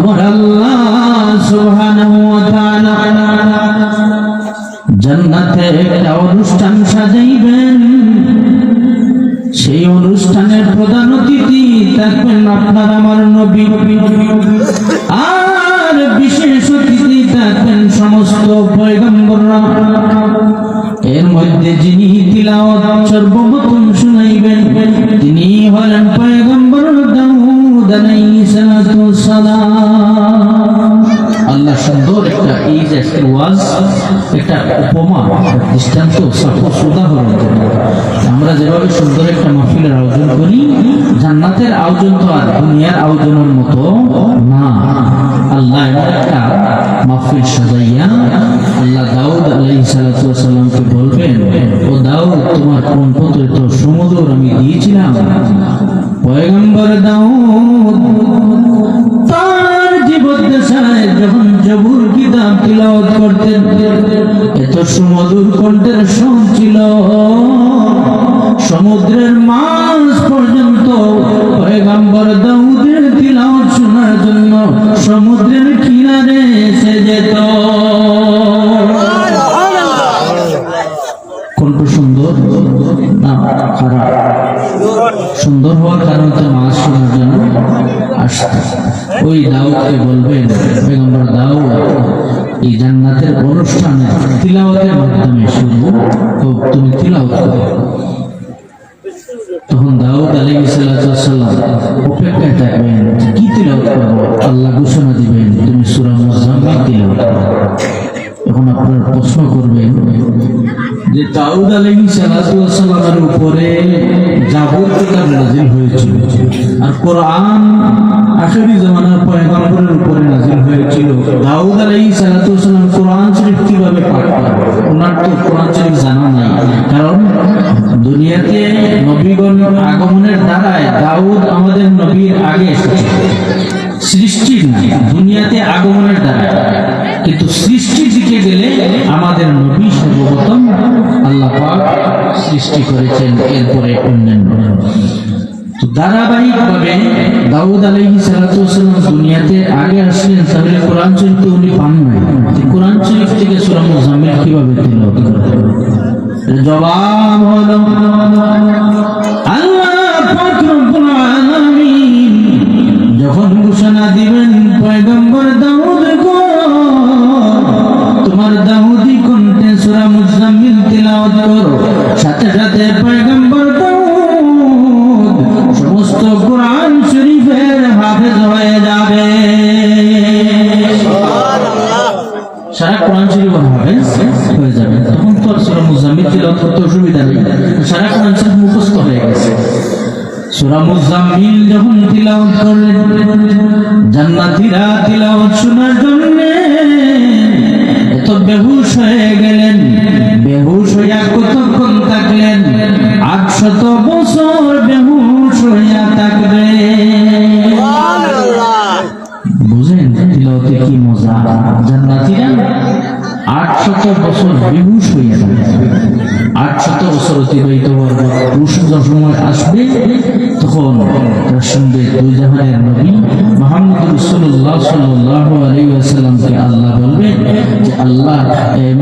আমার আল্লাহ সুবহানাহু ওয়া তাআলা জান্নাতে একটা অনুষ্ঠান সাজাইবেন। সেই অনুষ্ঠানের প্রধান অতিথি থাকবেন আপনার আমার নবী, আর বিশেষ অতিথি থাকবেন সমস্ত পয়গম্বররা। এর মধ্যে যিনি তিলাওয়াত সর্বপ্রথম শুনাইবেন তিনি হলেন পয়গম্বর দাউদ আলাইহিস সালাম। আল্লাহ সুন্দর একটা ওয়াজ, একটা উপমা, দৃষ্টান্ত, সাপোজ, উদাহরণ। আমরা যেভাবে সুন্দর একটা মাহফিলের আয়োজন করি, জান্নাতের আয়োজন তো আর দুনিয়ার আয়োজনের মতো না। আল্লাহ একটা মাহফিল সাজাইয়া আল্লাহ দাউদ আলাইহিস সালামকে বলবেন, ও দাউদ, তোমার কণ্ঠে তো সুমধুর আমি দিয়েছিলাম। পয়গম্বর দাউদ তার জীবদ্দশায় যখন জবুর কিতাব তিলাওয়াত করতেন, এত সুমধুর কণ্ঠের সুর ছিল, সমুদ্রের মাঝ পর্যন্ত পয়গম্বর দাউদের তিলাওয়াত শোনার জন্য সমুদ্রের কিনারে এসে যেত। কণ্ঠ সুন্দর না খারাপ? সুন্দর হওয়ার কারণ তো মাছ শোনার জন্য আসত। ওই দাউদকে বলবেন, পয়গম্বর দাউদ, এই জান্নাতের অনুষ্ঠানে তিলাওয়াতের মাধ্যমে শুরু, তুমি তিলাওয়াত করো। তখন দাউদ আলাইহিস সালাম অপেক্ষায় থাকবেন, কি তিলাওয়াত করবো? আল্লাহ ঘোষণা দিবেন, তুমি সূরা মুজাম্মিল তিলাওয়াত করো। এখন আপনারা প্রশ্ন করবেন যে দাউদ আলাইহিস সালামের উপরে জাবুর কিতাব নাযিল হয়েছিল, আর কোরআন আখিরি জামানার পয়গম্বরের উপরে নাযিল হয়েছিল। দাউদ আলাইহিস সালাম কোরআন শরীফ কিভাবে পাঠ করেন? ওনার তো কোরআন শরীফ জানা নাই, কারণ দুনিয়াতে নবীগণ আগমনের দ্বারায় দাউদ আমাদের নবীর আগে এসেছে। সৃষ্টির দুনিয়াতে আগমনের দ্বারা, কিন্তু সৃষ্টির দিকে গেলে আমাদের নবী সর্বপ্রথম আল্লাহ পাক সৃষ্টি করেছেন, এরপরে অন্যান্য। তো ধারাবাহিকভাবে দাউদ আলাইহিস সালাম দুনিয়াতে আগে আসলেন, তাহলে কোরআন শরীফ তো উনি পান নাই। কোরআন শরীফ থেকে সূরা মুজাম্মিল কিভাবে তিলাওয়াত করবেন? জবাব হলো আল্লাহ পাক রব্বুল আলামিন যখন ঘোষণা দিবেন, পয়গম্বর দাউদ গো, তোমার দাউদি কণ্ঠে সূরা মুজাম্মিল তিলাওয়াত করো, সাথে সাথে পয়গম্বর দাউদ সমস্ত কোরআন শরীফের হাফেজ হয়ে যাবে। সারা কোরআন শরীফ হাফেজ হয়ে যাবে। তখন তো সূরা মুজাম্মিল তিলাওয়াত করতে অসুবিধা নেই, সারা কোরআন শরীফ মুখস্থ হয়ে গেছে। সূরা মুজাম্মিল যখন তিলাওয়াত করলেন, জান্নাতীরা তিলাওয়াত শোনার জন্য এত বেহুশ হয়ে গেলেন। বেহুশ হইয়া কতক্ষণ থাকলেন? 800 বছর বেহুশ হইয়া থাকবে। বুঝেন তিলাওয়াতে কি মজা? জান্নাতীরা 800 বছর বেহুশ হইয়া থাকবে। 800 বছর অতিবাহিত হওয়ার পর রুশুদের সময় আসবে, তখন তার সঙ্গে দুই জাহানের নবী মুহাম্মদ রাসূলুল্লাহ সাল্লাল্লাহু আলাইহি ওয়াসাল্লামকে আল্লাহ বলবেন যে, আল্লাহ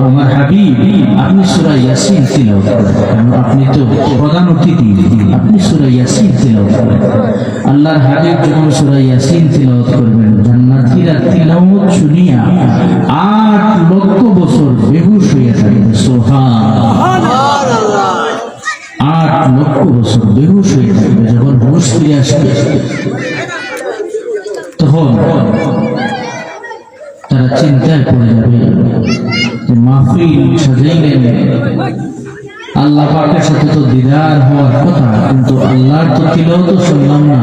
আমার হাবিব, আপনি সূরা ইয়াসিন তিলাওয়াত করেন, আপনি তো প্রধান অতিথি, আপনি সূরা ইয়াসিন তিলাওয়াত করেন। আল্লাহর হাবিব যখন সূরা ইয়াসিন তিলাওয়াত করবেন, জান্নাতীরা তিলাওয়াত শুনিয়া 8 লক্ষ বছর বেহুশ হইয়া থাকবে। সুবহানাল্লাহ, 8 লক্ষ বছর বেহুশ হয়ে থাকবে। যখন হুঁশ ফিরে আসবে, তখন তারা চিন্তায় পড়ে যাবে যে মাহফিল সাজাইলেন, আল্লাহ পাকের সাথে তো দিদার হওয়ার কথা, কিন্তু আল্লাহর তো তিলাওয়াত শুনলাম না।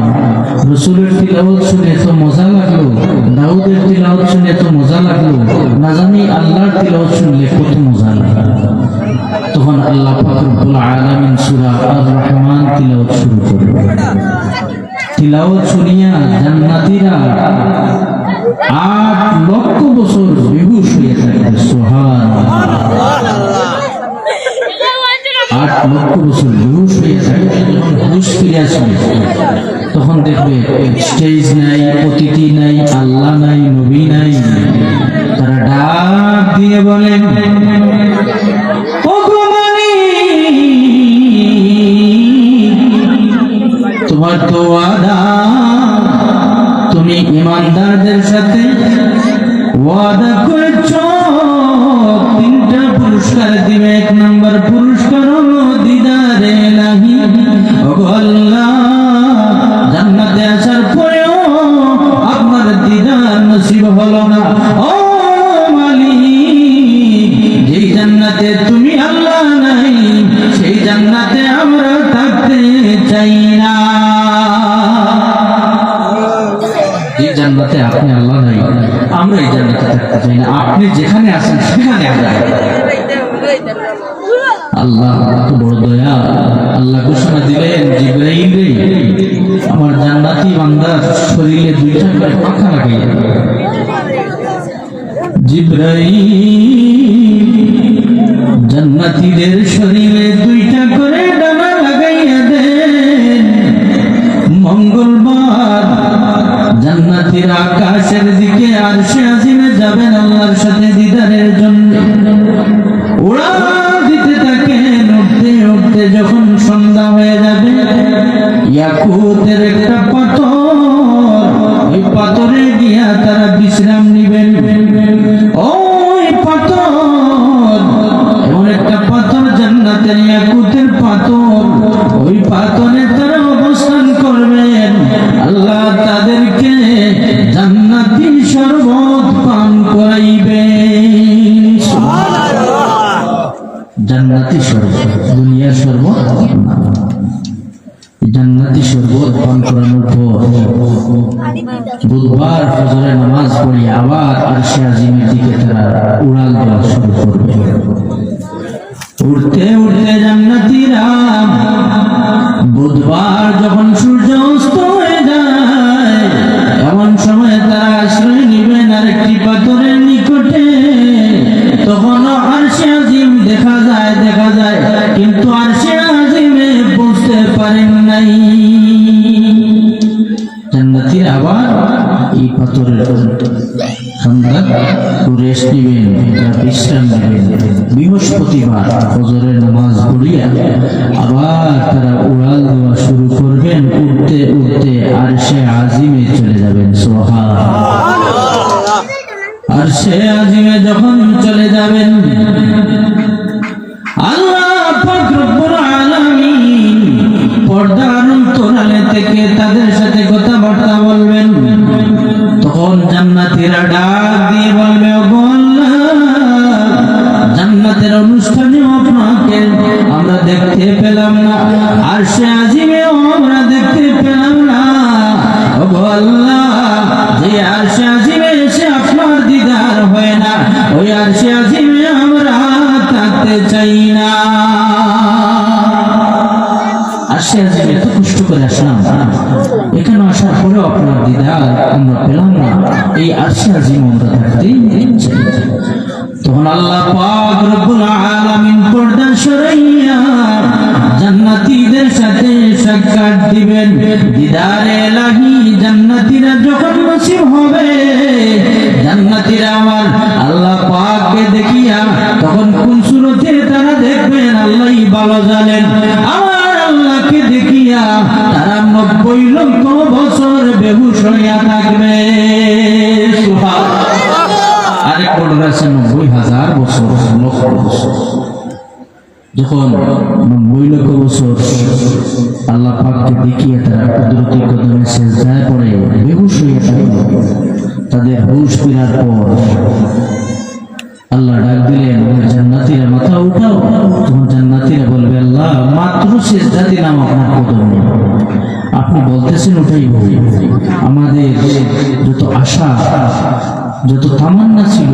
রাসূলের তিলাওয়াত শুনে তো মজা লাগলো, দাউদের তিলাওয়াত শুনে তো মজা লাগলো, না জানি আল্লাহর তিলাওয়াত শুনলে কত মজা লাগে। তখন আল্লাহ পাক রব্বুল আলামিন সূরা আর-রহমান তিলাওয়াত শুরু করবে। তিলাওয়াত শুনিয়া জান্নাতীরা 8 লক্ষ বছর বেহুশ হয়ে থাকবে। সুবহানাল্লাহ, 8 লক্ষ বছর বেহুশ হয়ে থাকবে। যখন হুঁশ ফিরে আসবে, তখন দেখবে স্টেজ নাই, অতিথি নাই, আল্লাহ নাই, নবী নাই, তারা ডাক দিয়ে বলেন, তোমার তো ওয়াদা, তুমি ইমানদারদের সাথে ওয়াদা করেছ তিনটা পুরস্কার দিবে। 1 নম্বর পুরস্কার হলো দিদারে ইলাহি। ওগো আল্লাহ, জান্নাতে আসার পরেও আপনার দিদার নসিব হলো না। ও মালিক, যেই জান্নাতে তুমি আল্লাহ নাই, সেই জান্নাতে আমরা থাকতে চাই না। এই জান্নাতে আপনি আল্লাহ নাই, আমরা এই জান্নাতে থাকতে চাই না। আপনি যেখানে আছেন সেখানে আমরা। আল্লাহ তো বড় দয়া। আল্লাহ ঘোষণা দিলেন, জিবরাইল রে, আমার জান্নাতি বান্দার শরীরে 2টা করে পাখা লাগাইয়া। জিবরাইল জান্নাতীদের শরীরে 2টা করে ডানা লাগাইয়া দেন। মঙ্গলবার জান্নাতীর আকাশের দিকে আরশে আজিমে যাবেন আল্লাহর সাথে দিদারের জন্য। ওরা দিতে থাকেন, উঠতে উঠতে যখন সন্ধ্যা হয়ে যাবে, ইয়াকুতের একটা পাথর, ওই পাথরে গিয়া তারা বিশ্রাম নিবেন। ওই পাথর এমন একটা পাথর, জান্নাতের ইয়াকুতের পাথর, ওই পাথরে তারা অবস্থান করবেন। আল্লাহ তাদেরকে জান্নাতি শরবত পান করাইবেন। জান্নাতি শরবত, দুনিয়ার শরবত, জান্নাতি শরবত পান করানোর পর বুধবার ফজরে নামাজ পড়ে আবার আরশে আজিমের দিকে তারা উড়াল দেওয়া শুরু করবে। উড়তে উড়তে জান্নাতীরা বুধবার যখন সূর্য অস্ত হয়ে যায়, এমন সময় তারা আশ্রয় নিবেন আরেকটি পাথরের নিকটে। তখন আরশে আজিম দেখা যায়, কিন্তু আরশে আজিমে বুঝতে পারেন নাই। জান্নাতীরা আবার এই পাথরের সন্ধ্যা রেস্ট নিবেন, বিশ্রাম নেবেন। বৃহস্পতিবার ফজরের নামাজ পড়িয়া আবার তারা উড়াল দেওয়া শুরু করবেন। উঠতে উঠতে আরশে আজিমে চলে যাবেন। সুবহানাল্লাহ। আরশে আজিমে যখন চলে যাবেন, আল্লাহ পাক রব্বুল আলামিন পর্দার অন্তরালে থেকে তাদের সাথে কথাবার্তা বলবেন। তখন জান্নাতীরা ডাক দিয়ে বলবে, ওগো আল্লাহ, জান্নাতের অনুষ্ঠানেও আপনাকে আমরা দেখতে পেলাম না, আরশে আজিমেও আমরা দেখতে পেলাম না। ওগো আল্লাহ, যে আরশে আজিমে এসে আপনার দিদার হয় না, ওই আরশে আজিমে আমরা থাকতে চাই না। আরশে আজিমে এত কষ্ট করে আসলাম, এখানে আসার পরেও আপনার দিদার আমরা পেলাম না, এই আরশে আজিম আমরা থাকতেই চাই। তখন আল্লাহ পাক রব্বুল আলামিন পর্দা সরাইয়া জান্নাতীদের সাথে সাক্ষাৎ দিবেন। দিদারে ইলাহি জান্নাতীরা যখন নসিব হবে, জান্নাতীরা আমার আল্লাহ পাককে দেখিয়া তখন কোন সুরতে তারা দেখবেন আল্লাহই ভালো জানেন। আমার আল্লাহকে দেখিয়া তারা 90 লক্ষ বছর বেহুশ হইয়া থাকবে। সুবহানাল্লাহ। আরেক বড় আছে 90,000 বছর, লক্ষ বছর। যখন 90 লক্ষ বছর আল্লাহ পাককে দেখিয়ে তারা কুদরতি কদমে সেজদায় পড়ে বেহুশ হয়ে থাকবে, তাদের হুশ ফেরার পর আল্লাহ ডাক দিলেন, জান্নাতীরা মাথা উঠাও। তখন জান্নাতীরা বলবে, আল্লাহ মাত্র সেজদা দিলাম আপনার কদমে, আপনি বলতেছেন ওটাই বলি। আমাদের যত আশা, যত তামান্না ছিল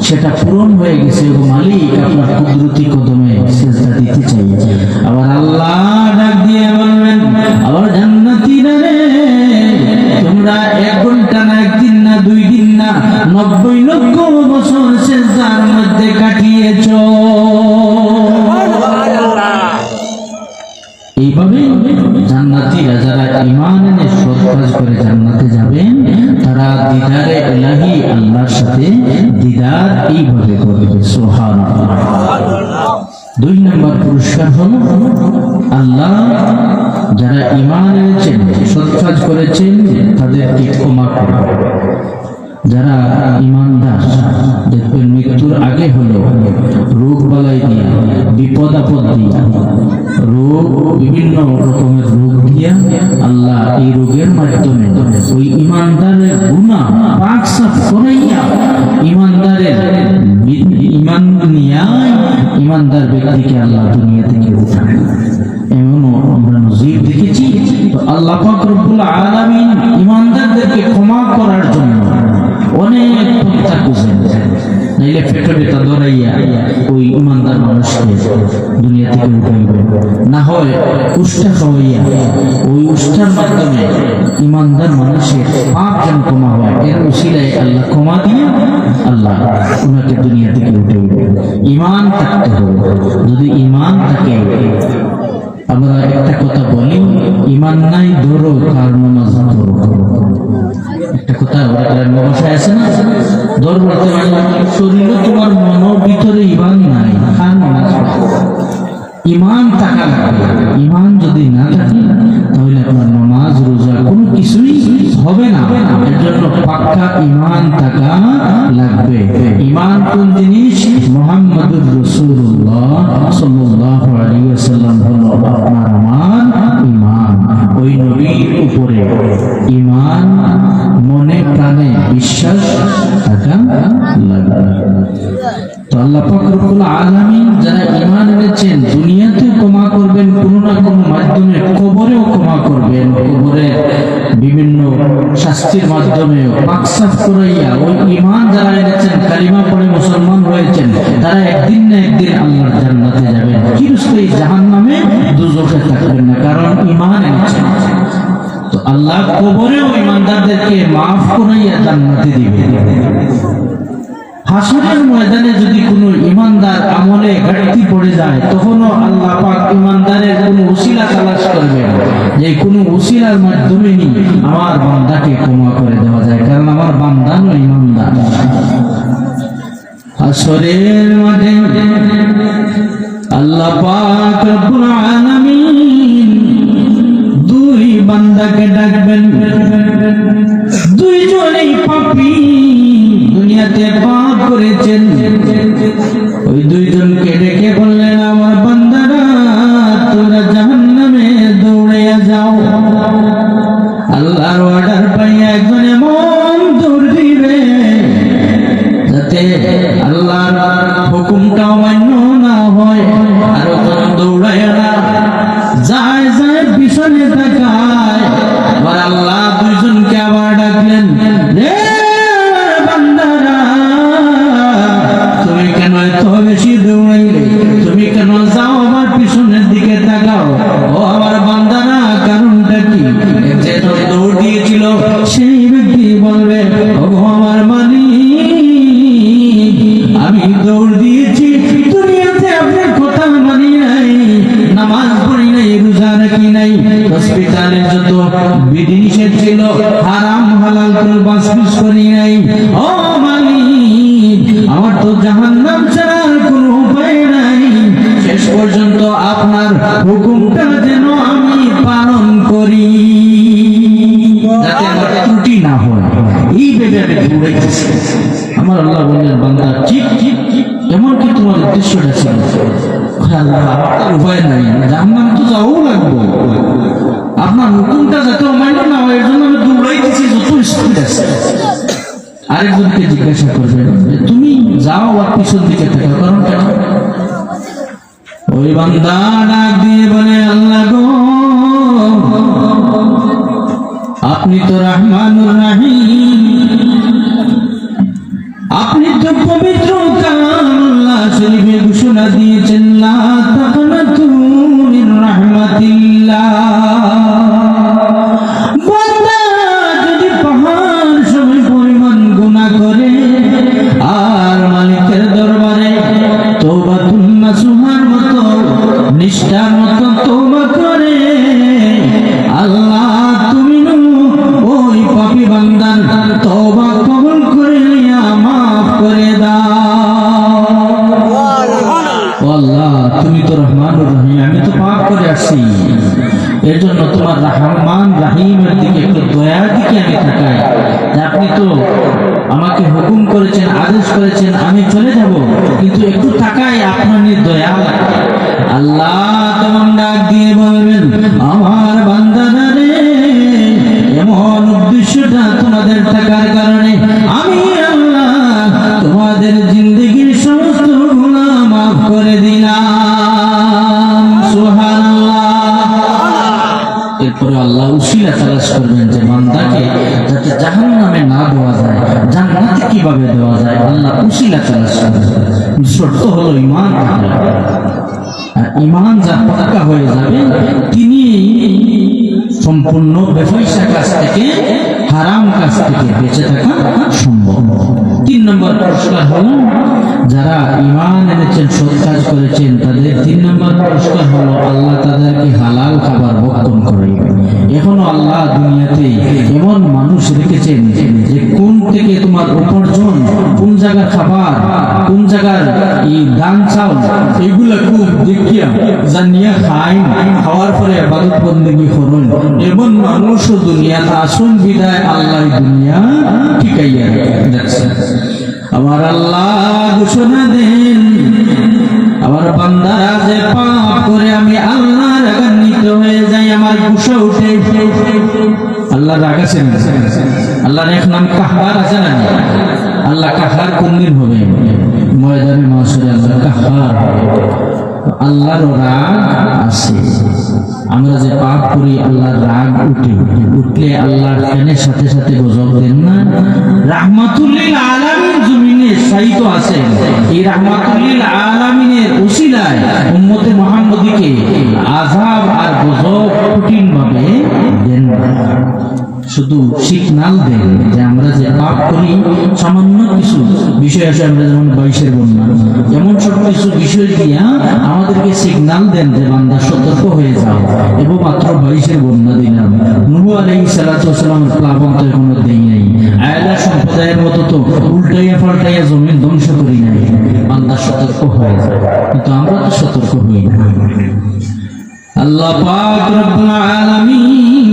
সেটা পূরণ হয়ে গেছে। ও মালিক, আপনার কুদরতি কদমে সেজদা দিতে চাই। আবার আল্লাহ ডাক দিয়ে বলবেন, আবার জান্নাতীরা রে, তোমরা 1 ঘন্টা না, 1 দিন না, 2 দিন না, 90 লক্ষ বছর সেজদার মধ্যে কাটিয়েছো। এইভাবে জান্নাতীরা যারা ঈমান এনে সৎ কাজ করে জান্নাতে যাবেন, তারা দিদারে ইলাহি, আল্লাহর সাথে দিদার এইভাবে করবে। সুবহানাল্লাহ। 2 নম্বর পুরস্কার হলো আল্লাহ যারা ঈমান এনেছেন, সৎ কাজ করেছেন, তাদেরকে ক্ষমা করবে। যারা ঈমানদার, দেখবেন মৃত্যুর আগে হলো রোগ বালাই দিয়া, বিপদ আপদ দিয়া, রোগ বিভিন্ন রকমের রোগ দিয়া আল্লাহ এই রোগের মাধ্যমে ওই ঈমানদারের গুনাহ পাক সাফ করাইয়া ঈমানদারের ঈমান নিয়ে ঈমানদার ব্যক্তিকে আল্লাহ দুনিয়া থেকে উঠায়। এমনও আমরা নজির দেখেছি। তো আল্লাহ পাক রব্বুল আলামিন ঈমানদারদেরকে ক্ষমা করার জন্য অনেক পন্থা খুঁজেন, নাইলে পেটে বেটা ধরাইয়া ওই ঈমানদার মানুষকে দুনিয়া থেকে উঠাইবেন, না হয় উষ্টা খাওয়াইয়া ওই উষ্টার মাধ্যমে ঈমানদার মানুষের পাপ যেন ক্ষমা হয়, এর উসিলায় আল্লাহ ক্ষমা দিয়ে আল্লাহ ওনাকে দুনিয়া থেকে উঠাইবেন। ঈমান থাকতে হবে। যদি ঈমান থাকে, আমরা একটা কথা বলি, ঈমান নাই ধরো কার নামাজ ধরো। একটা কথা ভাষায় আছে না, ধর বলতে শরীরে তোমার মন ভিতরে ঈমান নাই, কার নামাজ? ঈমান থাকা লাগবে। ঈমান যদি না থাকে তাহলে আপনার নামাজ রোজা কোনো কিছুই হবে না। এর জন্য পাক্কা ঈমান থাকা লাগবে। ঈমান কোন জিনিস? মুহাম্মদুর রাসূলুল্লাহ সাল্লাল্লাহু আলাইহি ওয়াসাল্লাম হলো আপনার আমার ঈমান। ওই নবীর উপরে ঈমান মনে প্রাণে বিশ্বাস থাকা লাগবে। তো আল্লাহ পাক রব্বুল আলামিন যারা ঈমান এনেছেন দুনিয়াতেও ক্ষমা করবেন, কোনো না কোনো মাধ্যমে কবরেও ক্ষমা করবেন। কবরে বিভিন্ন শাস্তির মাধ্যমে পাক সাফ করাইয়া ওই ঈমান যারা এনেছেন, কালিমা পড়ে মুসলমান হয়েছেন, তারা একদিন না একদিন আল্লাহর জান্নাতে যাবেন। চিরস্থায়ী জাহান্নামে দুজখে থাকবেন না, কারণ ঈমান এনেছেন। তো আল্লাহ কবরেও ঈমানদারদেরকে মাফ করাইয়া জান্নাতে দিবেন। হাসরের ময়দানে যদি কোনো ঈমানদার আমলে ঘাটতি পড়ে যায়, তখনও আল্লাহ পাক ঈমানদারের কোনো উসিলা তালাশ করবেন, যে কোনো উসিলার মাধ্যমে আমার বান্দাকে ক্ষমা করে দেওয়া যায়, কারণ আমার বান্দা নয় ঈমানদার। হাসরের মাঠে আল্লাহ পাক রব্বুল আলামিন 2 বান্দাকে ডাকবেন। দুইজনেই পাপী, দুনিয়াতে পাপ করেছেন। ওই 2 জনকে ডেকে বললেন, আমার বান্দারা তোরা জাহান্নামে দৌড়ে যাও। আল্লাহর অর্ডার পাইয়া একজন এমন দৌড় দিবে যাতে আল্লাহর হুকুমটা অমান্য না হয়। আর ওখানে দৌড়ায় না, যায় যায় পিছনে তাকায়। আবার আল্লাহ 2 জনকে আবার ডাকলেন, রে বান্দারা তুমি কেন এত বেশি দৌড়াইলে? তুমি কেন যাও আমার পিছনের দিকে তাকাও? ও আমার বান্দারা, কারণটা কি? যে দৌড় দিয়েছিল সেই ব্যক্তি বলবে, ও আমার মালিক, আমি দৌড় দিয়েছি, দুনিয়াতে আপনার কথা মানি নাই, নামাজ পড়ি নাই, রোজা রাখি নাই, হসপিটালের যত বিধিনিষেধ ছিল হারাম হালাল করে বাসপিস করি নাই। ও মালিক, আমার তো জাহান্নাম ছাড়ার কোনো উপায় নাই। শেষ পর্যন্ত আপনার হুকুমটা যেন আমি পালন করি, যাতে আমার ত্রুটি না হয়, এই ভেবে আমি দৌড়াইতেছি। আমার আল্লাহ বললেন, বান্দা ঠিক ঠিক ঠিক, এমন কি তোমার উদ্দেশ্যটা ছিল? আল্লাহ, আপনার উপায় নাই, জাহান্নাম তো যাও লাগবো, আপনার হুকুমটা যাতে অমান্য না হয়, এর জন্য আমি দৌড়াইতেছি যত স্পিড আছে। আরেকজনকে জিজ্ঞাসা করবে, তুমি যাও আর পিছন দিকে থাকো, কারণ কেন? ওই বান্দা ডাক দিয়ে বলে, আল্লাহ গো, আপনি তো রহমানুর রহিম, আপনি তো পবিত্র কালামুল্লাহ শরীফে ঘোষণা দিয়েছেন, লা তাকনাতু মির রাহমাতিল্লাহ। বান্দা যদি পাহাড় সময় পরিমাণ গুনাহ করে আর মালিকের দরবারে তওবাতুন নাসুহার মতো নিষ্ঠার মতো তওবা করে, আল্লাহ তুমি ওই পাপী বান্দার তো আমাকে হুকুম করেছেন, আদেশ করেছেন, আমি চলে যাব, কিন্তু একটু তাকাই আপনার দয়া। আল্লাহ তখন ডাক দিয়ে বলবেন, আমার বান্দারা রে, এমন উদ্দেশ্যটা তোমাদের থাকার কারণে আমি আল্লাহ তোমাদের জিন্দগির সমস্ত গুনাহ মাফ করে দিলাম। সুবহানাল্লাহ। এরপরে আল্লাহ উসিলা তালাশ করবেন যে বান্দাকে যাতে জাহান্নামে না দেওয়া যায়, জান্নাতে কিভাবে দেওয়া যায়, আল্লাহ উসিলা তালাশ করবেন। শর্ত হলো ঈমান থাকবে। আর ঈমান যার পাক্কা হয়ে যাবে তিনি সম্পূর্ণ বেফাইসা কাজ থেকে, হারাম কাজ থেকে বেঁচে থাকা সম্ভব। 3 নম্বর পুরস্কার হলো যারা ঈমান এনেছেন, সৎ কাজ করেছেন, তাদের 3 নম্বর পুরস্কার হলো আল্লাহ তাদেরকে হালাল খাবার ভক্ষণ করাইবেন। এখনো আল্লাহ দুনিয়াতে এমন মানুষ রেখেছেন যে কোন থেকে তোমার উপার্জন, কোন জায়গার খাবার, কোন জায়গার এই দান চাউল, এগুলা খুব দেখিয়া জানিয়া খাইন, খাওয়ার পরে ইবাদত বন্দেগী করুন, এমন মানুষও দুনিয়াতে আসুন। বিদায় আল্লাহ দুনিয়া ঠিকাইয়া রাখছে। আমার আল্লাহ ঘোষণা দেন, আমার বান্দারা যে পাপ করে আমি আল্লাহ রাগান্বিত হয়ে যাই, আমার গুসা উঠে। আল্লাহ রাগ আছে না? আল্লাহর এক নাম কাহ্বার আছে না? আল্লাহ কাহ্বার কোন দিন হবে? ময়দানে মাশরে আল্লাহ কাহ্বার। আল্লাহর রাগ আছে। আমরা যে পাপ করি আল্লাহর রাগ উঠলে আল্লাহর ফ্যানের সাথে সাথে গজব দেন না? রাহমাতুল লিল আলামিন জমিনে সাইতো আছে। এই রাহমাতুল লিল আলামিনের উসিলায় উম্মতে মুহাম্মদীকে আযাব আর গজব কঠিন ভাবে দেন। শুধু সিগন্যাল দেন যে আমরা যে পাপ করি, সামান্য কিছু বিষয় আসে, আমরা যেমন 22-এর বন্যা, এমন সব কিছু বিষয় দিয়া আমাদেরকে সিগন্যাল দেন যে বান্দা সতর্ক হয়ে যাও। এবং মাত্র 22-এর বন্যা দিলাম। নূহ আলাইহিস সালাতু ওয়াস সালামের প্লাবন তো এখনো দেই নাই। আয়লা সম্প্রদায়ের মতো তো উল্টাইয়া পাল্টাইয়া জমিন ধ্বংস করি নাই। বান্দা সতর্ক হয়ে যায়, কিন্তু আমরা তো সতর্ক হই না। আল্লাহ পাক রব্বুল আলামিন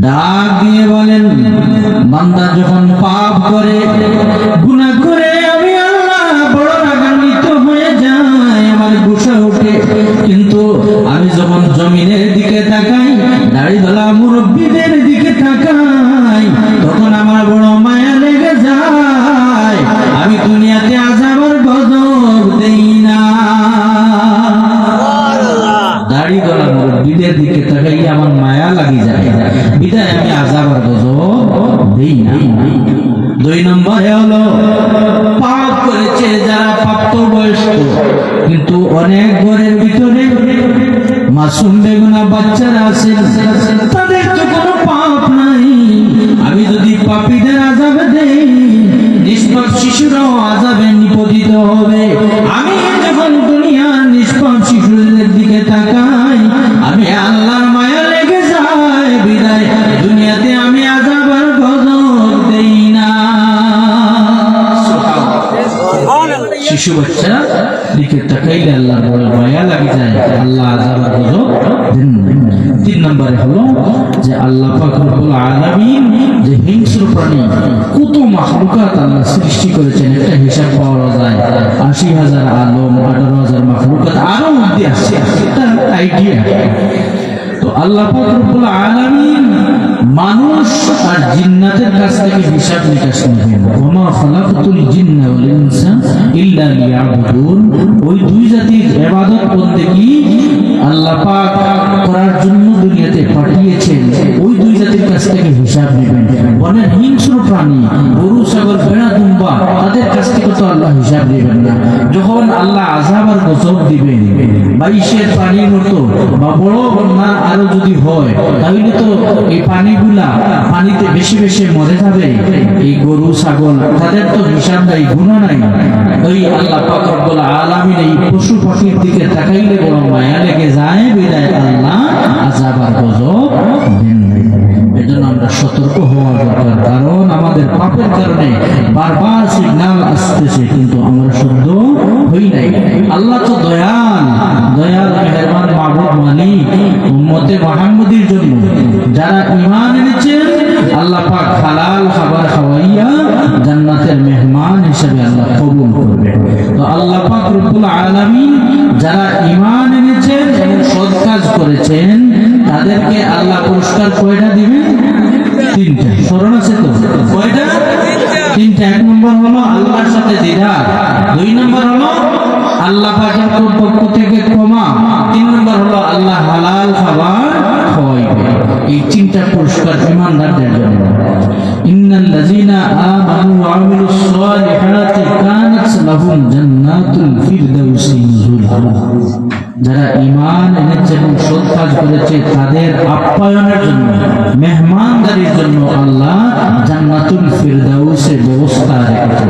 ডাক দিয়ে বলেন, বান্দা যখন পাপ করে, গুনাহ করে, আমি আল্লাহ বড় রাগান্বিত হয়ে যাই, আমার গুসা ওঠে। কিন্তু আমি যখন জমিনের দিকে তাকাই, দাড়িওয়ালা মুরব্বীদের দিকে তাকাই, তখন আমার বড় মায়া লেগে যায়। আমি দুনিয়াতে আযাব আর গজব দেই না। দাড়িওয়ালা মুরব্বীদের দিকে তাকাই আমার মায়া লাগি যায়, বিদায় আমি আযাব আর গজব দেই না। 2 নম্বরে হলো পাপ করেছে যারা প্রাপ্তবয়স্ক, কিন্তু অনেক ঘরের ভিতরে মাসুম বেগুনা বাচ্চারা আছে, তাদের তো কোনো পাপ নাই। আমি যদি পাপীদের আযাব দেই, নিষ্পাপ শিশুরাও আযাবে নিপতিত হবে। আমি যখন দুনিয়ার নিষ্পাপ শিশুদের দিকে তাকাই, আমি আল্লাহর মায়া লেগে যায়, বিদায় দুনিয়াতে আমি আযাব আর গজব দেই না। শিশু বাচ্চা দিকে তাকাইলে আল্লাহর বড় মায়া লাগে যায়, আল্লাহ আযাব আর গজব দেন না। 3 নম্বরে হলো যে আল্লাহ পাক রব্বুল আলামিন যে হিংস্র প্রাণী, কত মাখলুকাত আল্লাহ সৃষ্টি করেছেন, একটা হিসাব পাওয়া যায়। 80,000 আলম, 18,000 মাখলুকাত, আরো মধ্যে আছে, এটা আইডিয়া। তো আল্লাহ পাক রব্বুল আলামিন মানুষ আর জিন্নাতের কাছ থেকে হিসাব নিকাশ নেবেন। ওমা খালাকতুল জিন্না ওয়াল ইনসা ইল্লা লিয়াবুদুন। ওই 2 জাতির ইবাদত বন্দেগী আল্লাহ পাক করার জন্য দুনিয়াতে পাঠিয়েছেন। ওই 2 জাতির কাছ থেকে হিসাব নেবেন। বনের হিংস্র প্রাণী, গরু, ছাগল, ভেড়া, দুম্বা, তাদের কাছ থেকে তো আল্লাহ হিসাব নেবেন না। যখন আল্লাহ আযাব আর গজব দিবেন, 22-এর পানির মতো বা বড় বন্যা আরো যদি হয়, তাহলে তো এই পানিগুলা পানিতে বেশি বেশি মরে যাবে। এই গরু, ছাগল, তাদের তো হিসাব নাই, গুনাহ নাই। ওই আল্লাহ পাক রব্বুল আলামিন এই পশু পাখির দিকে তাকাইলে বড় মায়া লেগে যায়, বিদায় আল্লাহ আযাব আর গজব দেন না। এজন্য আমরা সতর্ক হওয়া দরকার, কারণ আমাদের পাপের কারণে বারবার সিগন্যাল আসতেছে, কিন্তু আমরা শুদ্ধ হই নাই। আল্লাহ তো দয়াল, দয়াল মেহেরবান মাবুদ মালিক। উম্মতে মুহাম্মদীর জন্য যারা ঈমান এনেছেন আল্লাহ পাক হালাল খাবার খাওয়াইয়া জান্নাতের মেহমান হিসেবে আল্লাহ কবুল করবে। তো আল্লাহ পাক রব্বুল আলামিন যারা ঈমান এনেছেন এবং সৎ কাজ করেছেন তাদেরকে আল্লাহ পুরস্কার কয়টা দিবেন? তিনটা। স্মরণ আছে তো? কয়টা? তিনটা। এক নম্বর হলো আল্লাহর সাথে দিদার, দুই নম্বর হলো আল্লাহ পাকের পক্ষ থেকে ক্ষমা, তিন নম্বর হলো আল্লাহ হালাল খাবার খাওয়াইবে। এই তিনটা পুরস্কার ঈমানদারদের জন্য। ইন্নাল্লাযীনা আমানু ওয়া আমিলুস সালিহাতি কানাত লাহুম জান্নাতুল ফিরদাউসি নুজুলা। যারা ঈমান এনেছে এবং সৎ কাজ করেছে তাদের আপ্যায়নের জন্য, মেহমানদারির জন্য আল্লাহ জান্নাতুল ফিরদাউসের ব্যবস্থা রেখেছেন।